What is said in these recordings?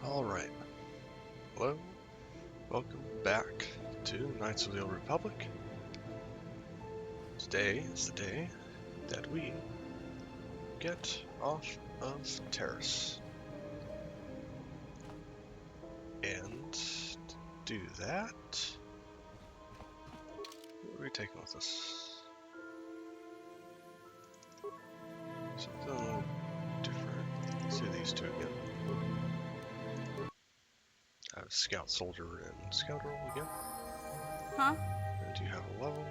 Alright, hello, welcome back to Knights of the Old Republic. Today is the day that we get off of Taris. And to do that, what are we taking with us? Something a little different. Let's do these two again. I have Scout Soldier and Scout Roll again. Huh? And you have a level.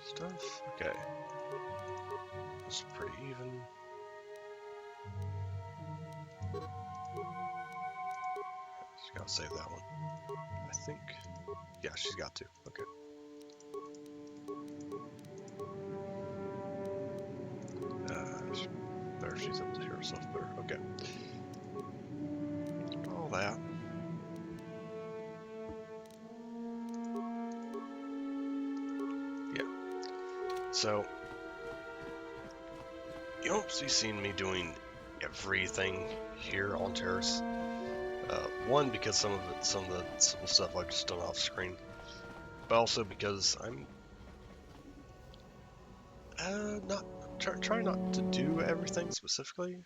Stuff. Okay. This is pretty even. Just gotta save that one. I think. Yeah, she's got to. Okay. There, she's able to hear herself better. Okay. All that. Yeah. So, you don't see seen me doing everything here on Taris. One, because some of the simple stuff I've just done off screen, but also because I'm not trying not to do everything specifically.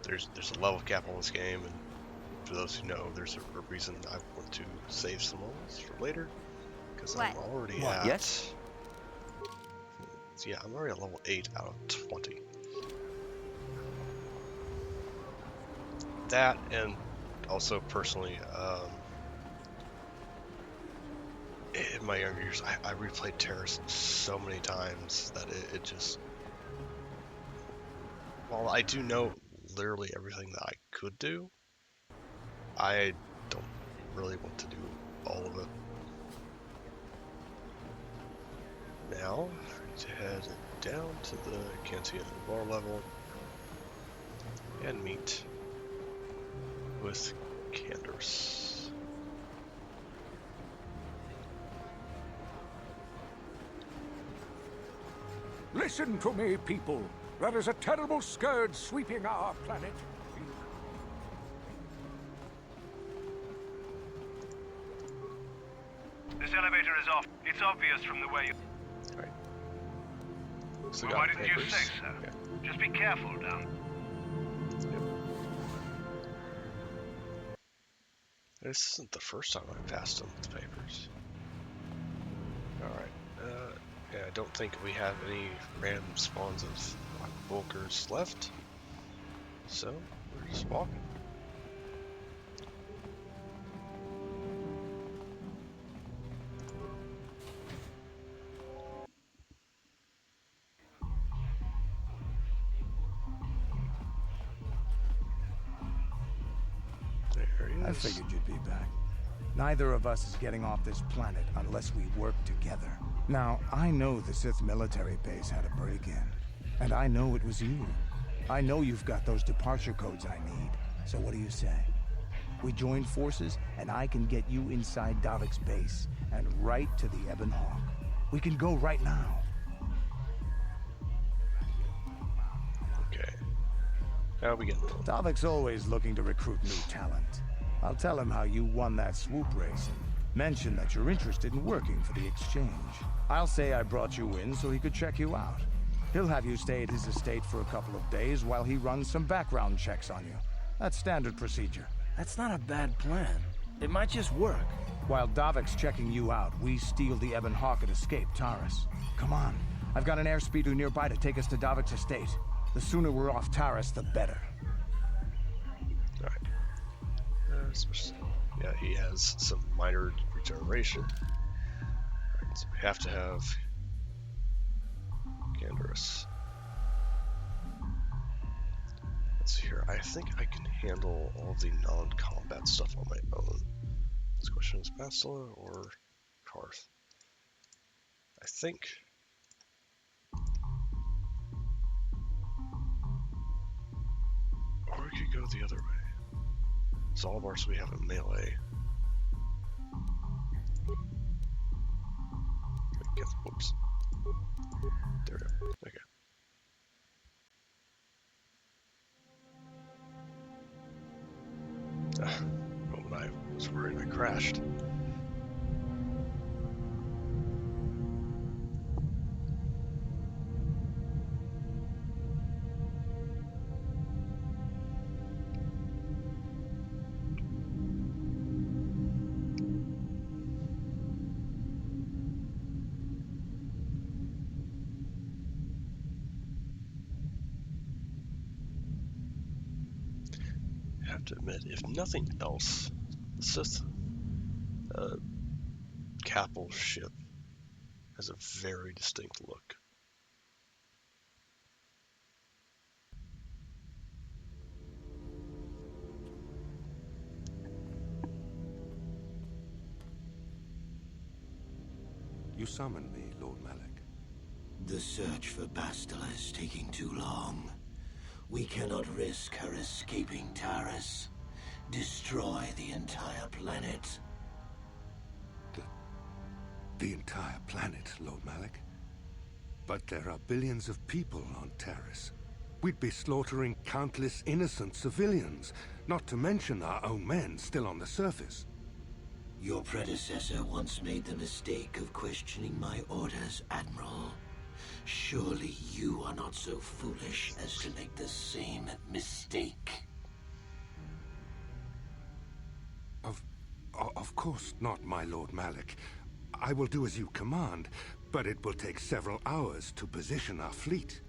There's a level cap on this game, and for those who know, there's a reason I want to save some levels for later, because I'm already at. Yes? Yeah, I'm already at level 8 out of 20. That, and also personally, in my younger years, I replayed Taris so many times that it just... While I do know literally everything that I could do, I don't really want to do all of it. Now, to head down to the Cantina bar level and meet with Taris. Listen to me, people. There is a terrible scourge sweeping our planet. This elevator is off. It's obvious from the way you... Alright. Well, why didn't you say so? Okay. Just be careful down. Yep. This isn't the first time I passed them with the papers. Alright. Yeah, I don't think we have any random spawns of Volkers left. So, we're just walking. There he is. I figured you'd be back. Neither of us is getting off this planet unless we work together. Now, I know the Sith military base had a break-in, and I know it was you. I know you've got those departure codes I need, so what do you say? We join forces, and I can get you inside Davik's base, and right to the Ebon Hawk. We can go right now. Okay. How are we getting on? Davik's always looking to recruit new talent. I'll tell him how you won that swoop race, and mention that you're interested in working for the exchange. I'll say I brought you in so he could check you out. He'll have you stay at his estate for a couple of days while he runs some background checks on you. That's standard procedure. That's not a bad plan. It might just work. While Davik's checking you out, we steal the Ebon Hawk and escape Taris. Come on. I've got an airspeeder nearby to take us to Davik's estate. The sooner we're off Taris, the better. Alright. Yeah, he has some minor regeneration. Alright, so we have to have Taris. Let's see here. I think I can handle all the non-combat stuff on my own. This question is Bastila or Karth? I think. Or we could go the other way. So all of ours we have a melee. Whoops. There we go. Okay. Moment I was worried I crashed. I have to admit, if nothing else, the Sith Capel ship has a very distinct look. You summoned me, Lord Malak. The search for Bastila is taking too long. We cannot risk her escaping Taris. Destroy the entire planet. The entire planet, Lord Malak? But there are billions of people on Taris. We'd be slaughtering countless innocent civilians, not to mention our own men still on the surface. Your predecessor once made the mistake of questioning my orders, Admiral. Surely you are not so foolish as to make the same mistake. Of course not, my Lord Malak. I will do as you command, but it will take several hours to position our fleet.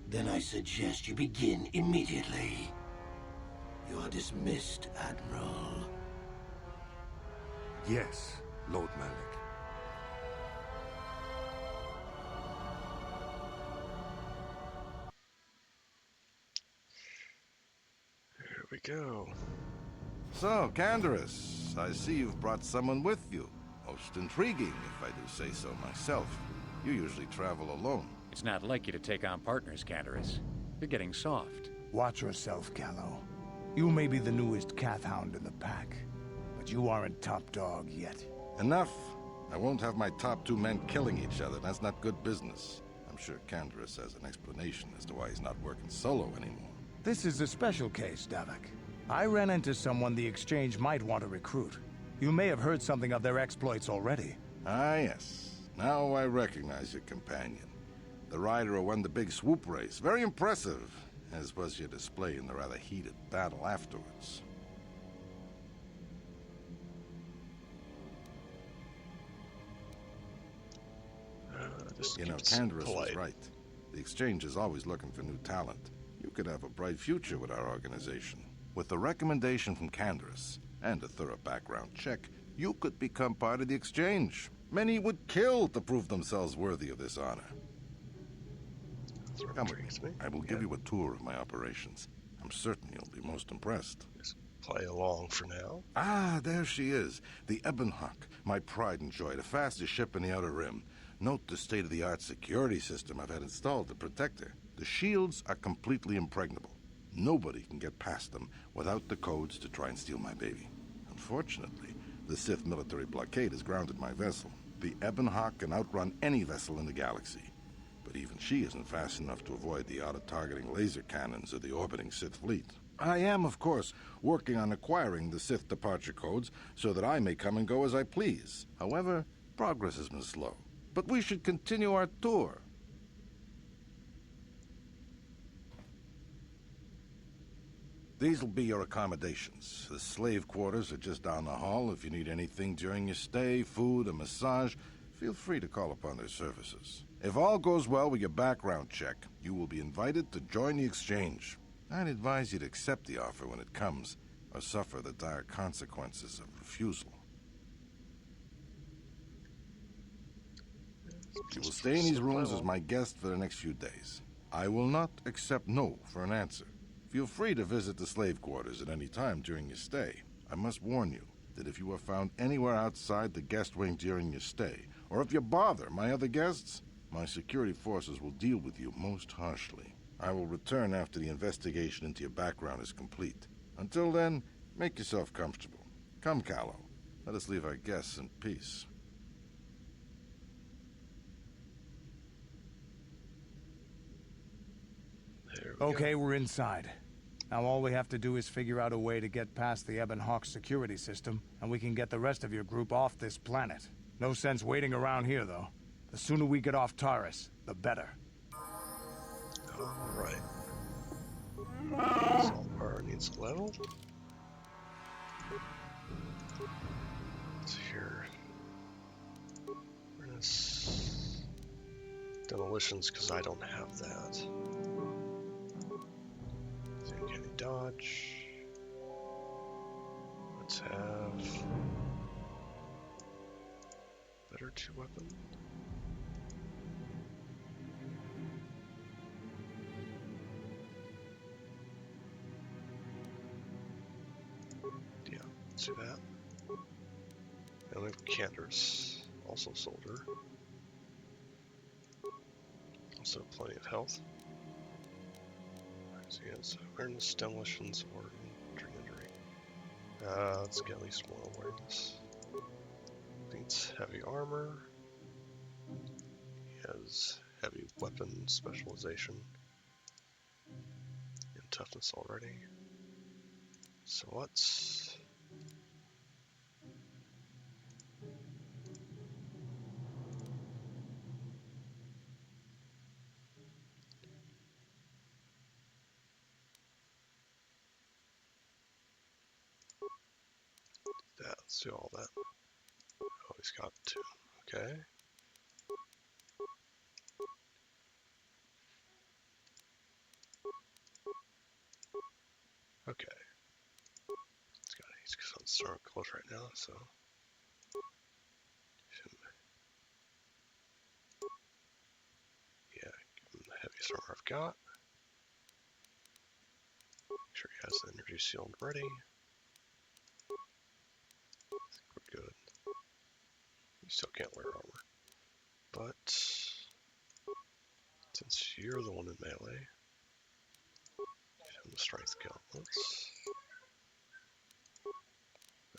Then I suggest you begin immediately. You are dismissed, Admiral. Yes, Lord Malak. Here we go. So, Canderous, I see you've brought someone with you. Most intriguing, if I do say so myself. You usually travel alone. It's not like you to take on partners, Taris. You're getting soft. Watch yourself, Callow. You may be the newest Cath Hound in the pack, but you aren't top dog yet. Enough. I won't have my top two men killing each other. That's not good business. I'm sure Canderous has an explanation as to why he's not working solo anymore. This is a special case, Davik. I ran into someone the Exchange might want to recruit. You may have heard something of their exploits already. Ah, yes. Now I recognize your companion. The rider who won the big swoop race. Very impressive, as was your display in the rather heated battle afterwards. You know, Canderous was right. The Exchange is always looking for new talent. You could have a bright future with our organization. With the recommendation from Canderous and a thorough background check, you could become part of the Exchange. Many would kill to prove themselves worthy of this honor. Come with me. I will give you a tour of my operations. I'm certain you'll be most impressed. Just play along for now. Ah, there she is. The Ebonhawk, my pride and joy, the fastest ship in the Outer Rim. Note the state-of-the-art security system I've had installed to protect her. The shields are completely impregnable. Nobody can get past them without the codes to try and steal my baby. Unfortunately, the Sith military blockade has grounded my vessel. The Ebonhawk can outrun any vessel in the galaxy. But even she isn't fast enough to avoid the auto-targeting laser cannons of the orbiting Sith fleet. I am, of course, working on acquiring the Sith departure codes so that I may come and go as I please. However, progress has been slow. But we should continue our tour. These will be your accommodations. The slave quarters are just down the hall. If you need anything during your stay, food, a massage, feel free to call upon their services. If all goes well with your background check, you will be invited to join the Exchange. I'd advise you to accept the offer when it comes, or suffer the dire consequences of refusal. You will stay in these rooms as my guest for the next few days. I will not accept no for an answer. Feel free to visit the slave quarters at any time during your stay. I must warn you that if you are found anywhere outside the guest wing during your stay, or if you bother my other guests, my security forces will deal with you most harshly. I will return after the investigation into your background is complete. Until then, make yourself comfortable. Come, Callow. Let us leave our guests in peace. There we Okay, go. we're inside. Now all we have to do is figure out a way to get past the Ebon Hawk security system, and we can get the rest of your group off this planet. No sense waiting around here, though. The sooner we get off Taris, the better. Alright. Salt bar needs a level. Let's hear. Furnace. Demolitions, because I don't have that. Uncanny dodge. Let's have better 2 weapon. Yeah, let's do that. And we have candors, also soldier. Also plenty of health. So yes, awareness, demolitions, or injury. Let's get at least 1 awareness. Needs heavy armor. He has heavy weapon specialization and toughness already. So let's that. Let's do all that. Oh, he's got 2. Okay. Okay. He's on strong close right now, so yeah, give him the heavy armor I've got. Make sure he has the energy shield ready. I think we're good. You still can't wear armor. But since you're the one in melee, give him the strength gauntlets.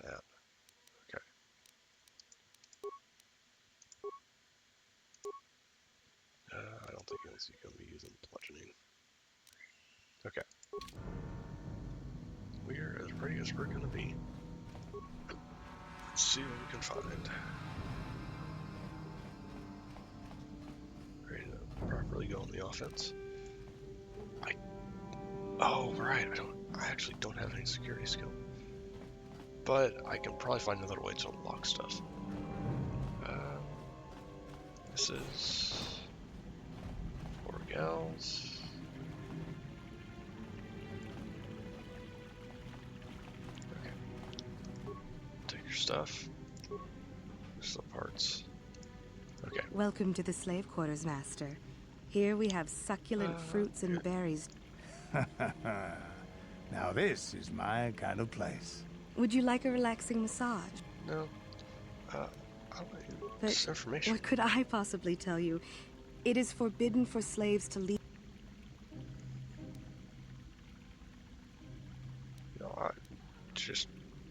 That. Okay. I don't think he's going to be using bludgeoning. Okay. We're as ready as we're going to be. Let's see what we can find. Ready to properly go on the offense. Oh, right. I actually don't have any security skill. But I can probably find another way to unlock stuff. This is 4 gals. Okay. Take your stuff. There's the parts. Okay. Welcome to the slave quarters, Master. Here we have succulent fruits and berries. Now this is my kind of place. Would you like a relaxing massage? No. I'll let you But this information. what could I possibly tell you? It is forbidden for slaves to leave.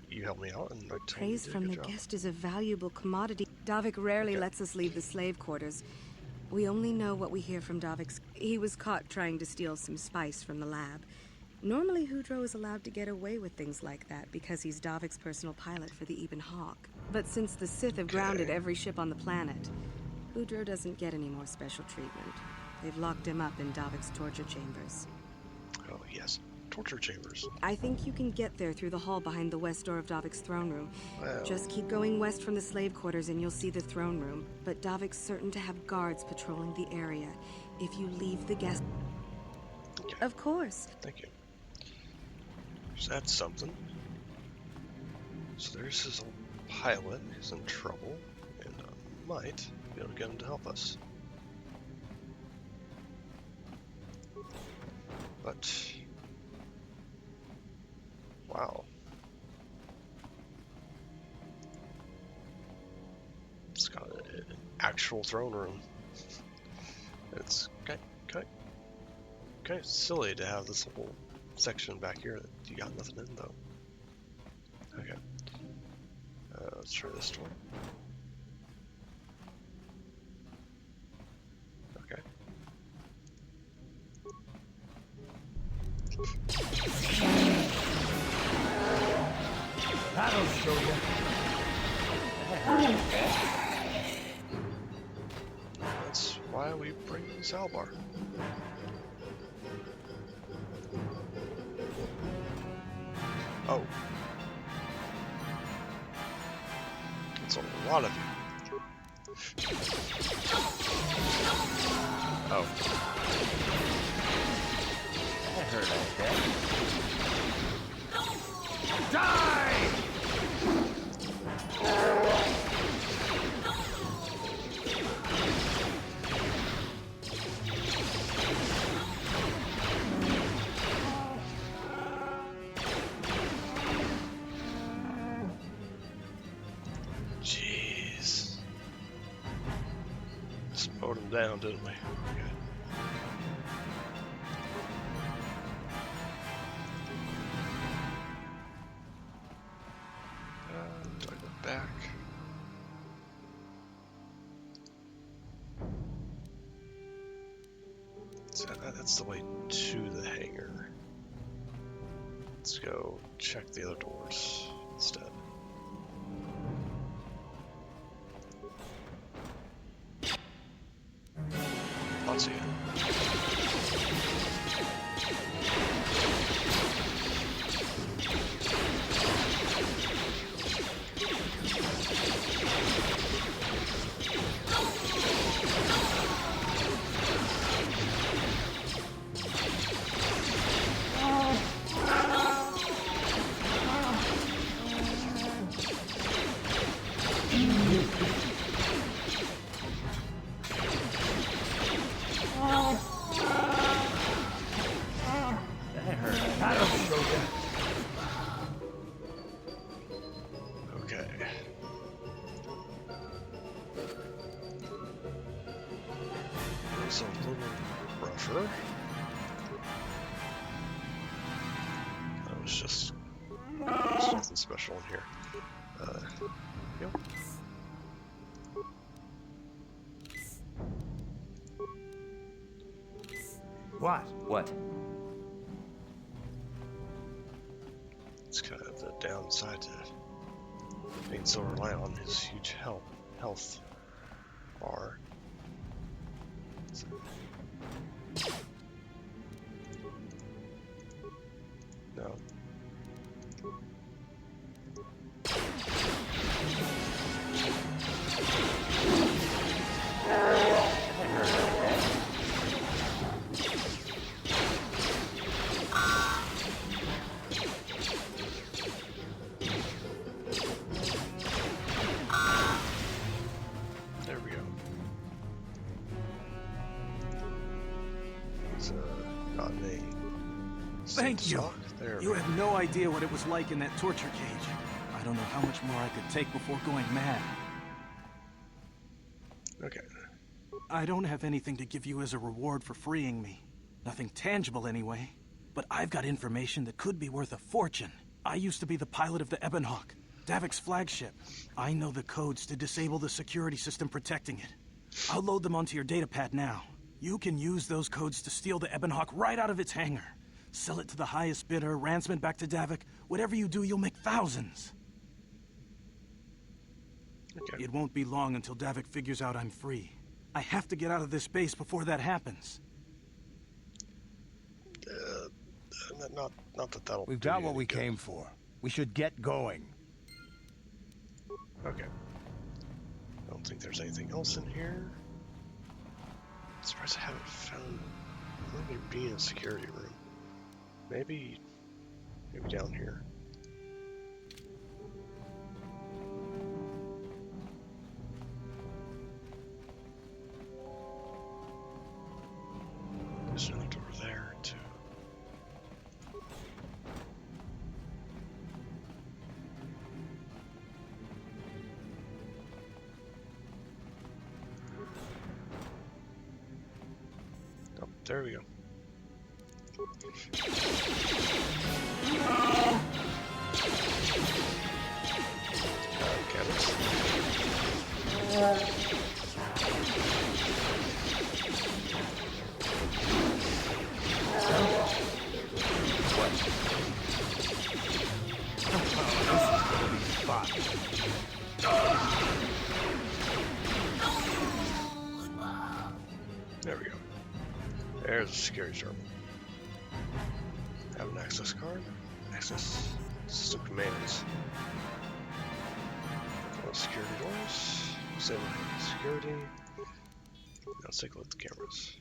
You help me out and I tell Praise you from the job. guest is a valuable commodity. Davik rarely lets us leave the slave quarters. We only know what we hear from Davik's. He was caught trying to steal some spice from the lab. Normally, Hudro is allowed to get away with things like that because he's Davik's personal pilot for the Ebon Hawk. But since the Sith have grounded every ship on the planet, Hudro doesn't get any more special treatment. They've locked him up in Davik's torture chambers. Oh, yes. Torture chambers. I think you can get there through the hall behind the west door of Davik's throne room. Well. Just keep going west from the slave quarters and you'll see the throne room. But Davik's certain to have guards patrolling the area if you leave the guest... Okay. Of course. Thank you. So that's something. So there's his old pilot who's in trouble, and might be able to get him to help us. But wow, it's got an actual throne room. It's kind of silly to have this whole section back here that you got nothing in though. Okay. Let's try this door. Okay. why we bring Salbar. Oh. It's a lot of you. Oh. I heard that. Die! Jeez. Slowed him down, didn't we? Okay. Do I go back? So that's the way to the hangar. Let's go check the other doors instead. Let's see it. Okay. It's a little rougher. That was just there's nothing special in here. Yep. What? What? It's kind of the downside to being so reliant on his huge health bar. No. There we go. It's not me. Thank you. There You have no idea what it was like in that torture cage. I don't know how much more I could take before going mad. Okay. I don't have anything to give you as a reward for freeing me. Nothing tangible anyway. But I've got information that could be worth a fortune. I used to be the pilot of the Ebonhawk, Davik's flagship. I know the codes to disable the security system protecting it. I'll load them onto your datapad now. You can use those codes to steal the Ebonhawk right out of its hangar. Sell it to the highest bidder, ransom it back to Davik. Whatever you do, you'll make thousands. Okay. It won't be long until Davik figures out I'm free. I have to get out of this base before that happens. Not that that'll. We've got what we came for. We should get going. Okay. I don't think there's anything else in here. I'm surprised I haven't found. Maybe be in a security room. Maybe down here. There's another door there too. Oh, there we go. There we go. There's a security terminal. Have an access card. Access system commands. Security doors. Disable security. Now let's take a look at the cameras.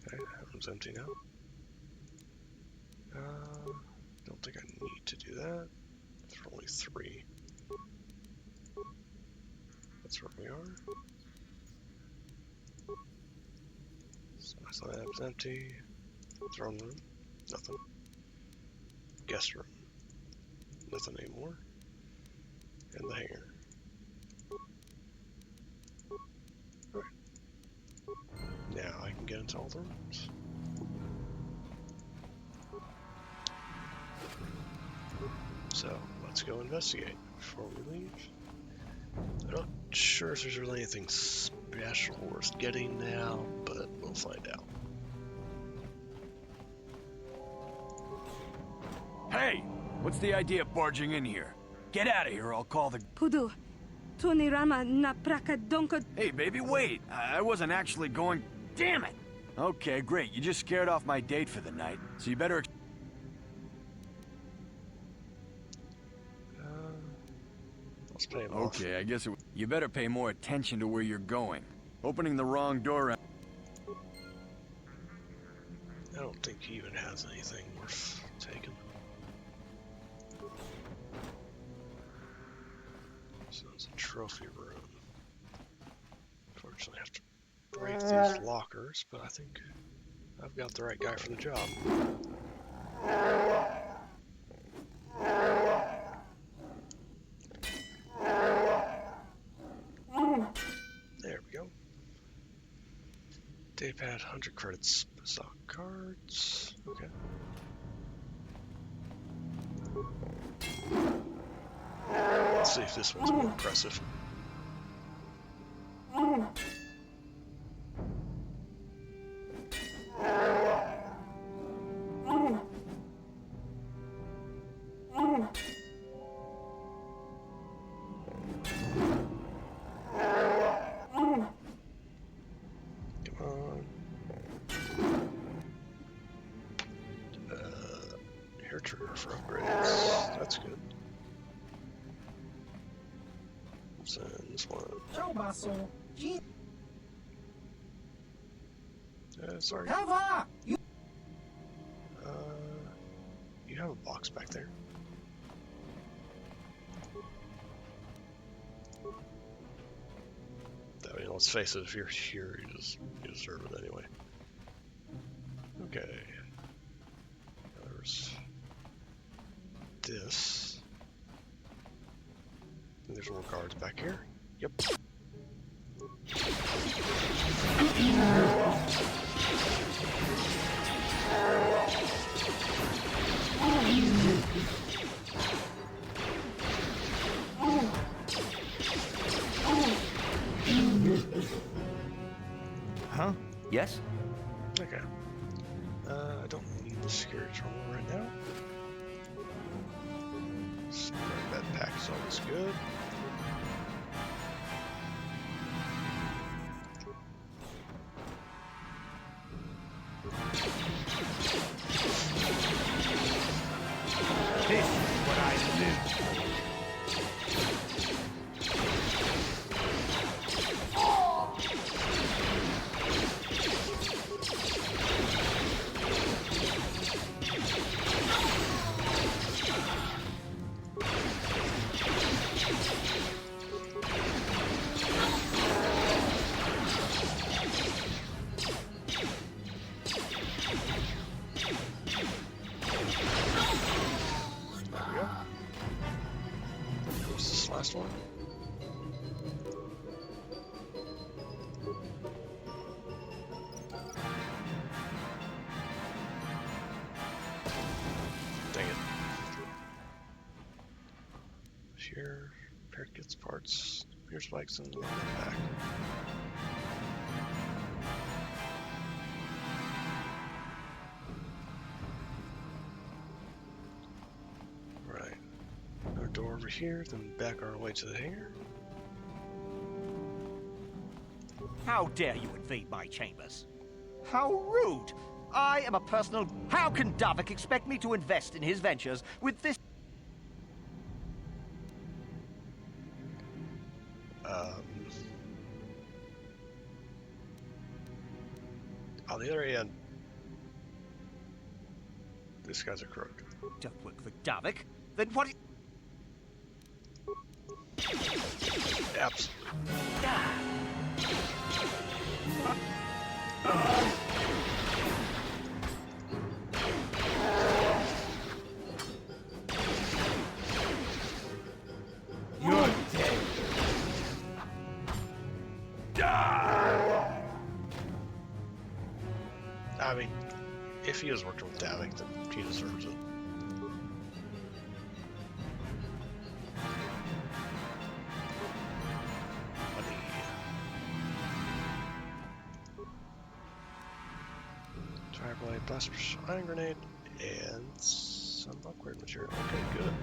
Okay, that one's empty now. Don't think I need to do that. There's only 3. That's where we are. Science lab's empty. Throne room. Nothing. Guest room. Nothing anymore. And the hangar. Alright. Now I can get into all the rooms. So, let's go investigate before we leave. I'm not sure if there's really anything special worth getting now, but we'll find out. Hey! What's the idea of barging in here? Get out of here, I'll call the... Pudu, Tunirama na praka donko. Hey, baby, wait! I wasn't actually going... Damn it! Okay, great. You just scared off my date for the night, so you better... Let's pay him off. Okay, I guess you better pay more attention to where you're going. Opening the wrong door... I don't think he even has anything worth taking. So it's a trophy room. Unfortunately, I have to break these lockers, but I think I've got the right guy for the job. There we go. Daypad, 100 credits, stock cards. Okay. Let's see if this one's more impressive. Hair trigger for upgrades. That's good. Send this one. Sorry. You have a box back there. I mean, let's face it, if you're here, you deserve it anyway. Okay. There's this. And there's more guards back here. Yep. Huh? Yes? Okay. I don't need the security terminal right now. That pack is always good. This is what I live for. Last one. Dang it. Here, repair kits, parts, rear spikes, and back. Right. Our door over here, then back our way to the hangar. How dare you invade my chambers? How rude! I am a personal... How can Davik expect me to invest in his ventures with this... On the other hand, this guy's a crook. Don't work for Davik? Then what... Absolutely. You're dead. I mean, if he is working with Davik, then he deserves it. Money. Fireblade, blast iron grenade, and some upgrade material. Okay, good.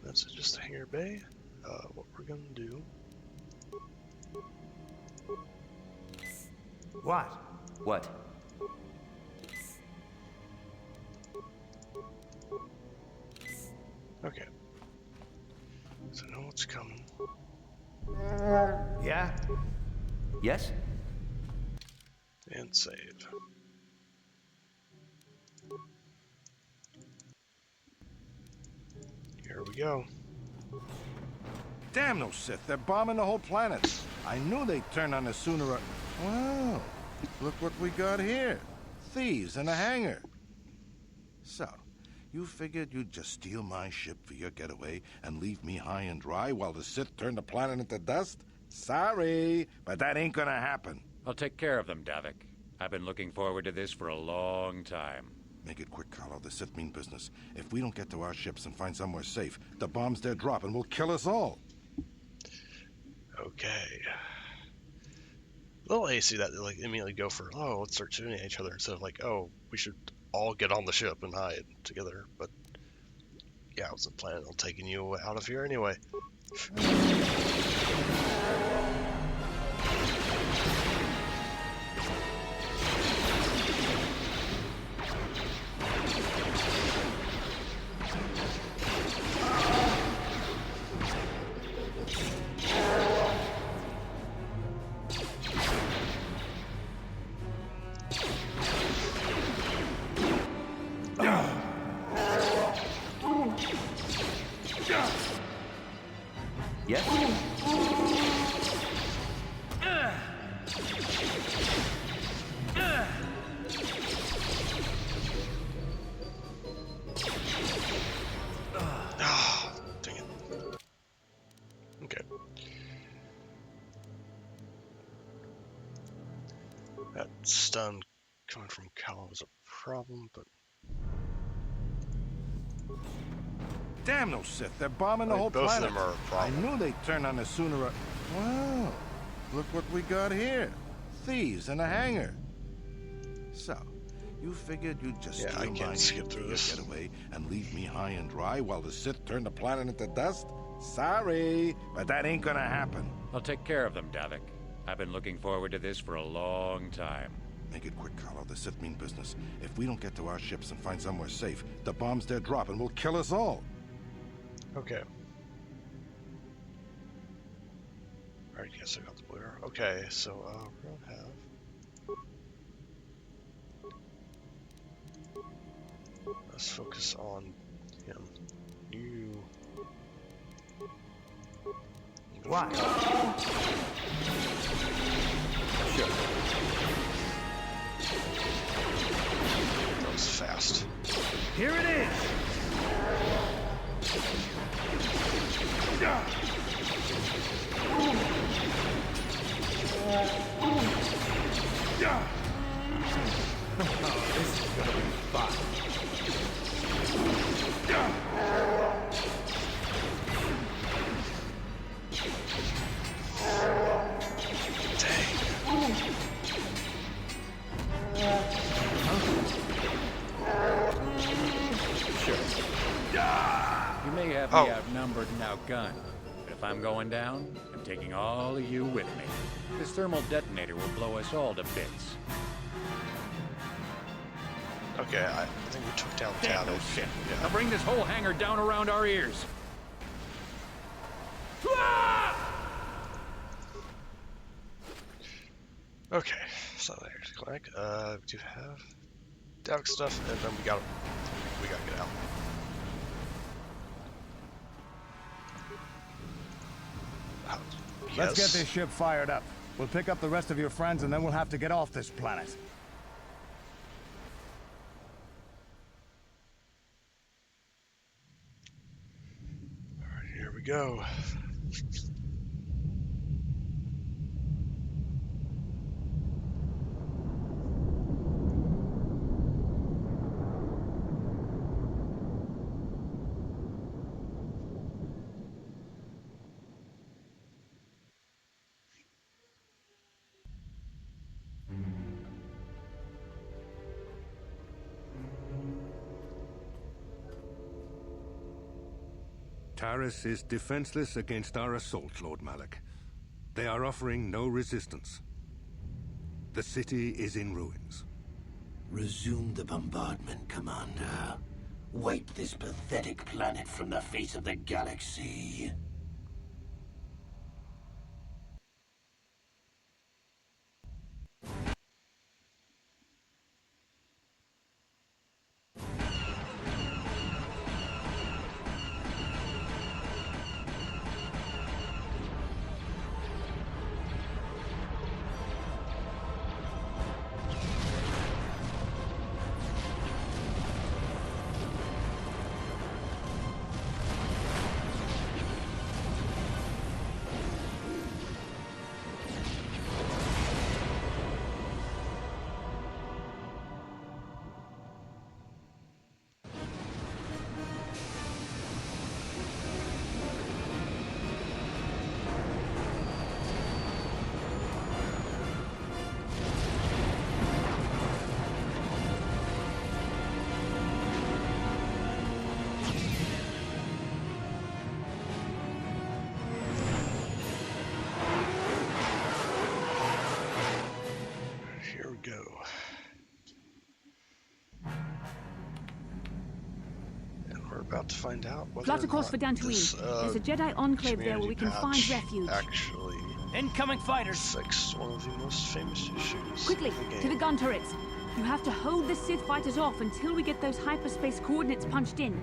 That's just a hangar bay. What we're gonna do? What? What? Okay. So I know what's coming. Yeah? Yes? And save. Here we go. Damn those Sith, they're bombing the whole planet. I knew they'd turn on us sooner or... Wow, look what we got here. Thieves in a hangar. So, you figured you'd just steal my ship for your getaway and leave me high and dry while the Sith turn the planet into dust? Sorry, but that ain't gonna happen. I'll take care of them, Davik. I've been looking forward to this for a long time. Make it quick, Carlo. The Sith mean business. If we don't get to our ships and find somewhere safe, the bombs they're dropping will kill us all. Okay. A little hasty that they like immediately go for, oh, let's start shooting at each other instead of like, oh, we should all get on the ship and hide together. But yeah, I wasn't planning on taking you out of here anyway. Yes? Ah, dang it. Okay. That stun coming from Cal was a problem, but Damn those Sith, they're bombing the whole both planet. of them are a problem. I knew they'd turn on us sooner or... Wow, look what we got here. Thieves in a hangar. So, you figured you'd just Yeah, I steal can't my skip ship through for your this. getaway and leave me high and dry while the Sith turn the planet into dust? Sorry, but that ain't gonna happen. I'll take care of them, Davik. I've been looking forward to this for a long time. Make it quick, Carlo. The Sith mean business. If we don't get to our ships and find somewhere safe, the bombs they're dropping will kill us all. okay. Alright, yes, I got the blue arrow. Okay, so we're gonna have let's focus on him. You What? Sure. That was fast. Here it is! greatly outnumbered and outgunned. But if I'm going down, I'm taking all of you with me. This thermal detonator will blow us all to bits. Okay, I think we took down Damn no Taris. shit. Yeah. Now bring this whole hangar down around our ears. Okay, so there's Clank. We do have Davik stuff, and then we gotta get out. Let's get this ship fired up. We'll pick up the rest of your friends, and then we'll have to get off this planet. Alright, here we go. Taris is defenseless against our assault, Lord Malak. They are offering no resistance. The city is in ruins. Resume the bombardment, Commander. Wipe this pathetic planet from the face of the galaxy. Go. And we're about to find out whether Plot a course for this, Dantooine. There's a Jedi enclave there where we can find refuge. Actually, incoming fighters fixed one of the most famous issues. Quickly, to the gun turrets. You have to hold the Sith fighters off until we get those hyperspace coordinates punched in.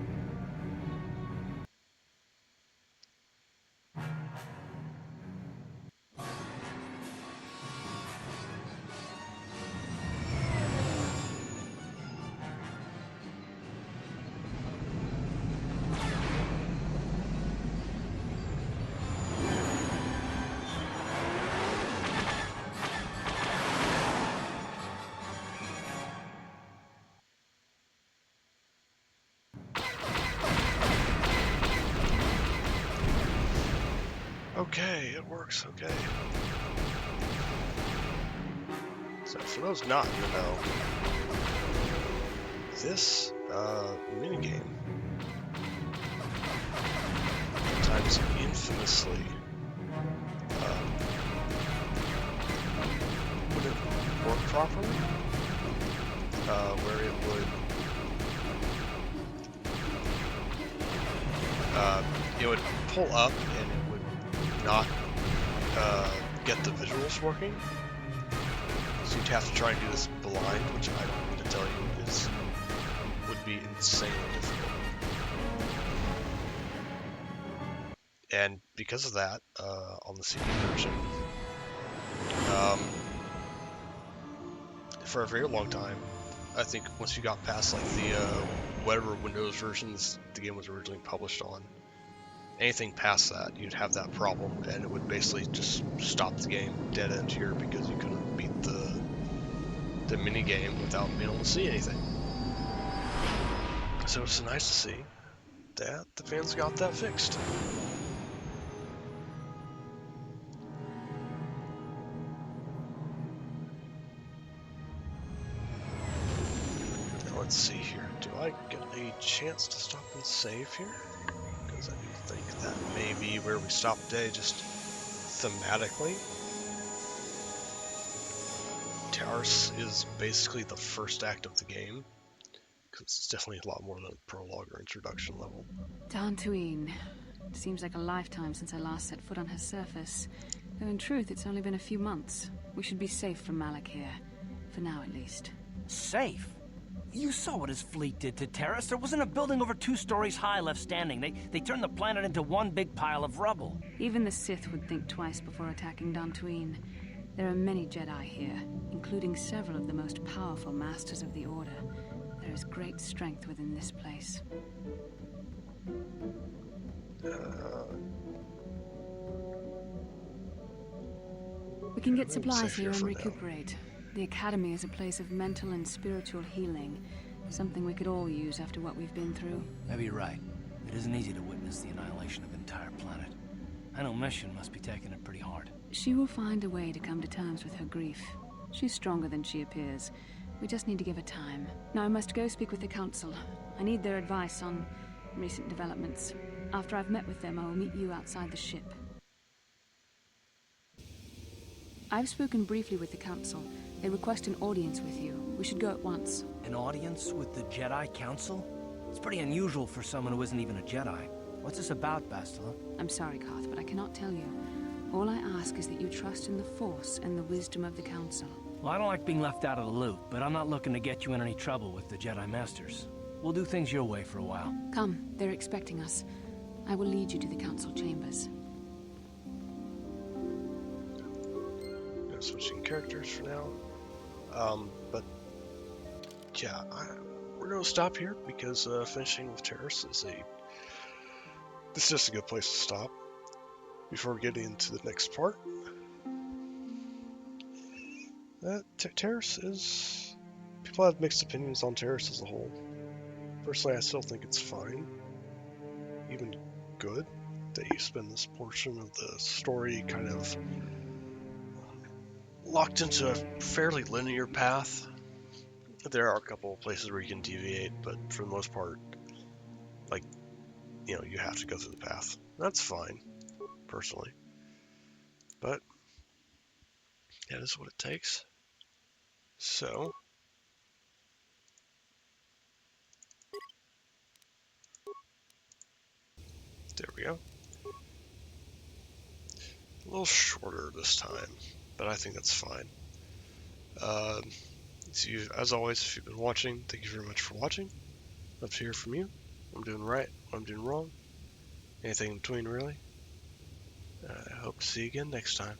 Okay, it works, okay. So for those not in the know, this minigame sometimes infamously wouldn't work properly, where it would pull up and it would not get the visuals working. So you'd have to try and do this blind, which I don't need to tell you would be insanely difficult. And because of that, on the CD version, for a very long time, I think once you got past like the whatever Windows versions the game was originally published on, anything past that, you'd have that problem, and it would basically just stop the game dead end here because you couldn't beat the mini game without being able to see anything. So it's nice to see that the fans got that fixed. Now let's see here. Do I get a chance to stop and save here? Because that'd be think that may be where we stop today, just thematically. Taris is basically the first act of the game, because it's definitely a lot more than a prologue or introduction level. Dantooine. It seems like a lifetime since I last set foot on her surface. Though in truth, it's only been a few months. We should be safe from Malik here. For now, at least. Safe? You saw what his fleet did to Taris. There wasn't a building over 2 stories high left standing. They turned the planet into one big pile of rubble. Even the Sith would think twice before attacking Dantooine. There are many Jedi here, including several of the most powerful masters of the Order. There is great strength within this place. We can get supplies here and recuperate. The Academy is a place of mental and spiritual healing. Something we could all use after what we've been through. Maybe you're right. It isn't easy to witness the annihilation of an entire planet. I know Mission must be taking it pretty hard. She will find a way to come to terms with her grief. She's stronger than she appears. We just need to give her time. Now I must go speak with the Council. I need their advice on recent developments. After I've met with them, I will meet you outside the ship. I've spoken briefly with the Council. They request an audience with you. We should go at once. An audience with the Jedi Council? It's pretty unusual for someone who isn't even a Jedi. What's this about, Bastila? I'm sorry, Koth, but I cannot tell you. All I ask is that you trust in the Force and the wisdom of the Council. Well, I don't like being left out of the loop, but I'm not looking to get you in any trouble with the Jedi Masters. We'll do things your way for a while. Come, they're expecting us. I will lead you to the Council chambers. Switching characters for now. But yeah, we're gonna stop here because finishing with Taris is just a good place to stop before getting into the next part. Taris is... people have mixed opinions on Taris as a whole. Personally, I still think it's fine, even good, that you spend this portion of the story kind of locked into a fairly linear path. There are a couple of places where you can deviate, but for the most part, like, you know, you have to go through the path. That's fine, personally. But that is what it takes. So, there we go. A little shorter this time, but I think that's fine. So as always, if you've been watching, thank you very much for watching. Love to hear from you. What I'm doing right, what I'm doing wrong. Anything in between, really. I hope to see you again next time.